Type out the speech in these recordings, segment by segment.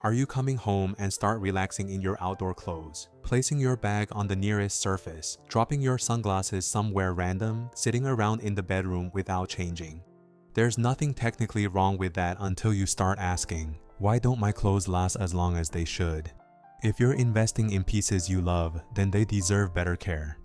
Are you coming home and start relaxing in your outdoor clothes, placing your bag on the nearest surface, dropping your sunglasses somewhere random, sitting around in the bedroom without changing? There's nothing technically wrong with that until you start asking, why don't my clothes last as long as they should? If you're investing in pieces you love, then they deserve better care.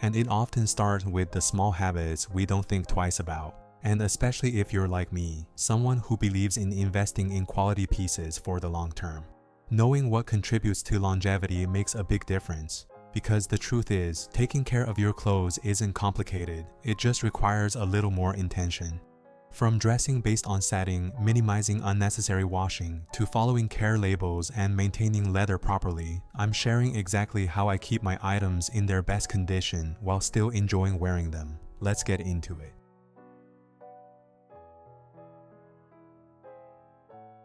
And it often starts with the small habits we don't think twice about. And especially if you're like me, someone who believes in investing in quality pieces for the long term. Knowing what contributes to longevity makes a big difference. Because the truth is, taking care of your clothes isn't complicated, it just requires a little more intention. From dressing based on setting, minimizing unnecessary washing, to following care labels and maintaining leather properly, I'm sharing exactly how I keep my items in their best condition while still enjoying wearing them. Let's get into it.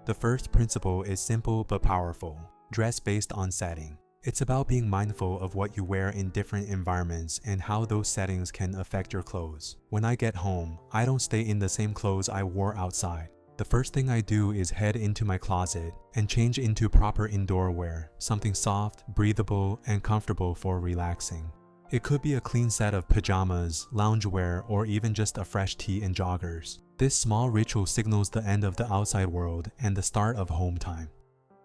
The first principle is simple but powerful. Dress based on setting. It's about being mindful of what you wear in different environments and how those settings can affect your clothes. When I get home, I don't stay in the same clothes I wore outside. The first thing I do is head into my closet and change into proper indoor wear, something soft, breathable, and comfortable for relaxing. It could be a clean set of pajamas, loungewear, or even just a fresh tee and joggers. This small ritual signals the end of the outside world and the start of home time.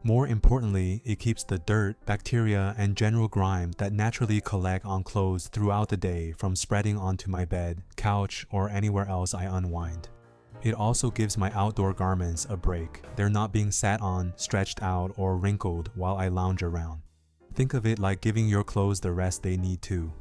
More importantly, it keeps the dirt, bacteria, and general grime that naturally collect on clothes throughout the day from spreading onto my bed, couch, or anywhere else I unwind. It also gives my outdoor garments a break. They're not being sat on, stretched out, or wrinkled while I lounge around. Think of it like giving your clothes the rest they need too.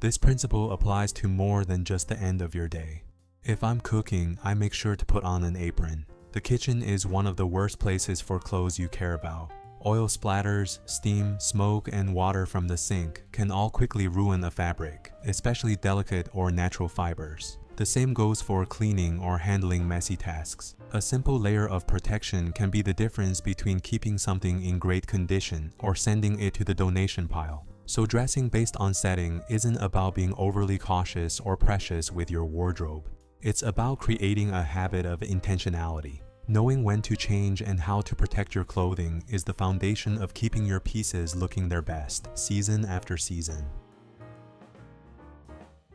This principle applies to more than just the end of your day. If I'm cooking, I make sure to put on an apron. The kitchen is one of the worst places for clothes you care about. Oil splatters, steam, smoke, and water from the sink can all quickly ruin a fabric, especially delicate or natural fibers. The same goes for cleaning or handling messy tasks. A simple layer of protection can be the difference between keeping something in great condition or sending it to the donation pile. So dressing based on setting isn't about being overly cautious or precious with your wardrobe. It's about creating a habit of intentionality. Knowing when to change and how to protect your clothing is the foundation of keeping your pieces looking their best, season after season.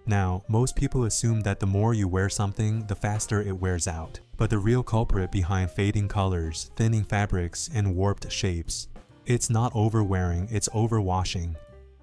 Now, most people assume that the more you wear something, the faster it wears out. But the real culprit behind fading colors, thinning fabrics, and warped shapes, it's not overwearing, it's overwashing.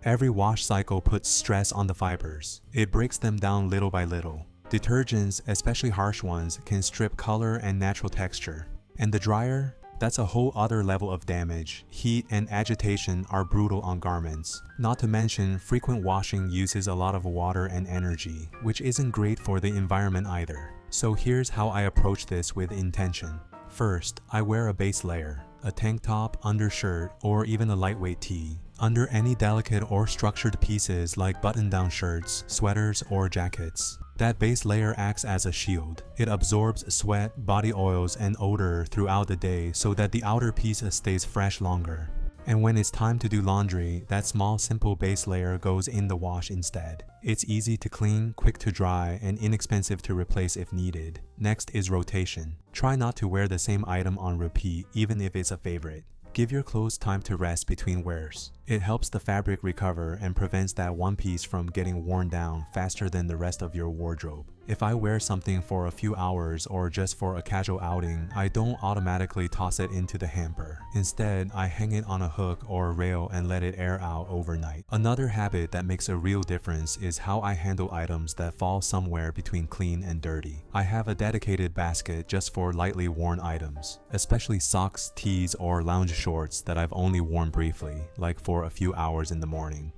Every wash cycle puts stress on the fibers. It breaks them down little by little. Detergents, especially harsh ones, can strip color and natural texture. And the dryer? That's a whole other level of damage. Heat and agitation are brutal on garments. Not to mention, frequent washing uses a lot of water and energy, which isn't great for the environment either. So here's how I approach this with intention. First, I wear a base layer, a tank top, undershirt, or even a lightweight tee, under any delicate or structured pieces like button-down shirts, sweaters, or jackets. That base layer acts as a shield. It absorbs sweat, body oils, and odor throughout the day so that the outer piece stays fresh longer. And when it's time to do laundry, that small simple base layer goes in the wash instead. It's easy to clean, quick to dry, and inexpensive to replace if needed. Next is rotation. Try not to wear the same item on repeat even if it's a favorite. Give your clothes time to rest between wears. It helps the fabric recover and prevents that one piece from getting worn down faster than the rest of your wardrobe. If I wear something for a few hours or just for a casual outing, I don't automatically toss it into the hamper. Instead, I hang it on a hook or a rail and let it air out overnight. Another habit that makes a real difference is how I handle items that fall somewhere between clean and dirty. I have a dedicated basket just for lightly worn items, especially socks, tees, or lounge shorts that I've only worn briefly, like for a few hours in the morning.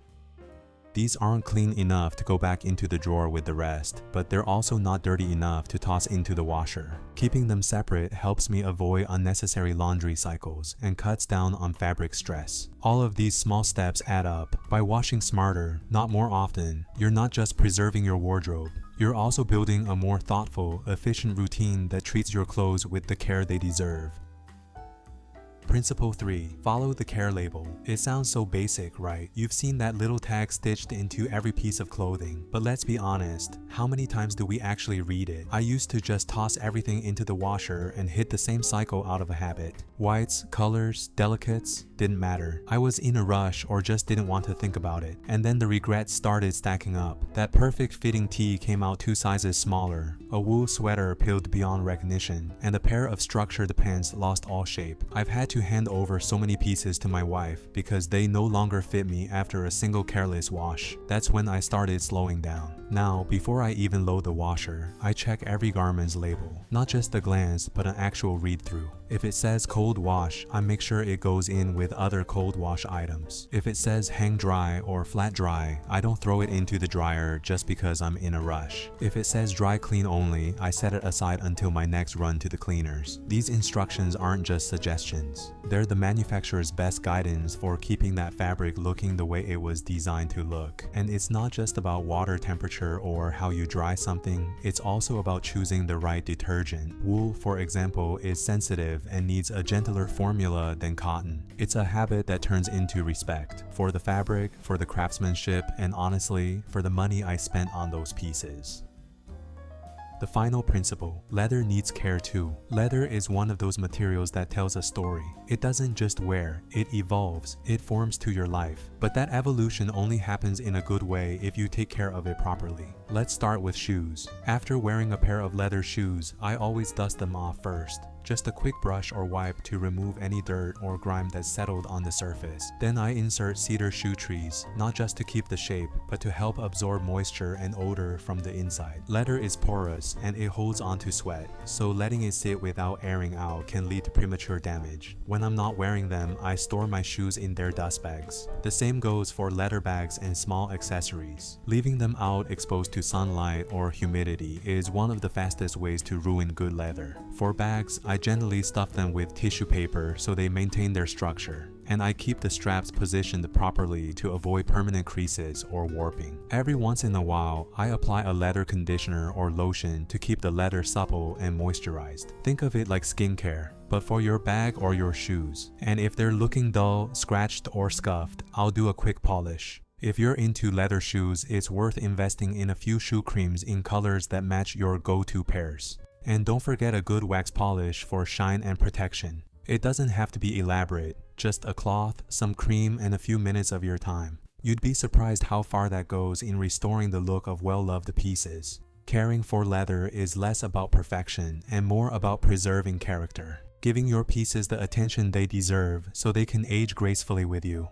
These aren't clean enough to go back into the drawer with the rest, but they're also not dirty enough to toss into the washer. Keeping them separate helps me avoid unnecessary laundry cycles and cuts down on fabric stress. All of these small steps add up. By washing smarter, not more often, you're not just preserving your wardrobe, you're also building a more thoughtful, efficient routine that treats your clothes with the care they deserve. Principle 3. Follow the care label. It sounds so basic, right? You've seen that little tag stitched into every piece of clothing. But let's be honest, how many times do we actually read it? I used to just toss everything into the washer and hit the same cycle out of a habit. Whites, colors, delicates, didn't matter. I was in a rush or just didn't want to think about it. And then the regrets started stacking up. That perfect fitting tee came out 2 sizes smaller, a wool sweater peeled beyond recognition, and a pair of structured pants lost all shape. I've had to hand over so many pieces to my wife because they no longer fit me after a single careless wash. That's when I started slowing down. Now, before I even load the washer, I check every garment's label. Not just a glance, but an actual read-through. If it says cold wash, I make sure it goes in with other cold wash items. If it says hang dry or flat dry, I don't throw it into the dryer just because I'm in a rush. If it says dry clean only, I set it aside until my next run to the cleaners. These instructions aren't just suggestions. They're the manufacturer's best guidance for keeping that fabric looking the way it was designed to look. And it's not just about water temperature or how you dry something, it's also about choosing the right detergent. Wool, for example, is sensitive and needs a gentler formula than cotton. It's a habit that turns into respect for the fabric, for the craftsmanship, and honestly, for the money I spent on those pieces. The final principle, leather needs care too. Leather is one of those materials that tells a story. It doesn't just wear, it evolves, it forms to your life. But that evolution only happens in a good way if you take care of it properly. Let's start with shoes. After wearing a pair of leather shoes, I always dust them off first. Just a quick brush or wipe to remove any dirt or grime that's settled on the surface. Then I insert cedar shoe trees, not just to keep the shape, but to help absorb moisture and odor from the inside. Leather is porous and it holds onto sweat, so letting it sit without airing out can lead to premature damage. When I'm not wearing them, I store my shoes in their dust bags. The same goes for leather bags and small accessories. Leaving them out exposed to sunlight or humidity is one of the fastest ways to ruin good leather. For bags, I generally stuff them with tissue paper so they maintain their structure, and I keep the straps positioned properly to avoid permanent creases or warping. Every once in a while, I apply a leather conditioner or lotion to keep the leather supple and moisturized. Think of it like skincare, but for your bag or your shoes. And if they're looking dull, scratched, or scuffed, I'll do a quick polish. If you're into leather shoes, it's worth investing in a few shoe creams in colors that match your go-to pairs. And don't forget a good wax polish for shine and protection. It doesn't have to be elaborate, just a cloth, some cream, and a few minutes of your time. You'd be surprised how far that goes in restoring the look of well-loved pieces. Caring for leather is less about perfection and more about preserving character, giving your pieces the attention they deserve so they can age gracefully with you.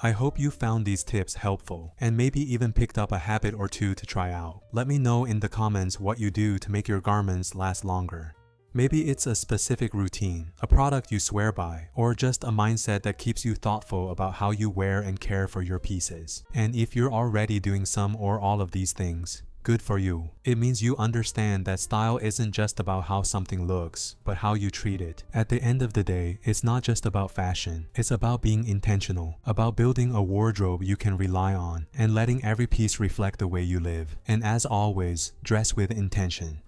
I hope you found these tips helpful and maybe even picked up a habit or two to try out. Let me know in the comments what you do to make your garments last longer. Maybe it's a specific routine, a product you swear by, or just a mindset that keeps you thoughtful about how you wear and care for your pieces. And if you're already doing some or all of these things, good for you. It means you understand that style isn't just about how something looks, but how you treat it. At the end of the day, it's not just about fashion. It's about being intentional, about building a wardrobe you can rely on, and letting every piece reflect the way you live. And as always, dress with intention.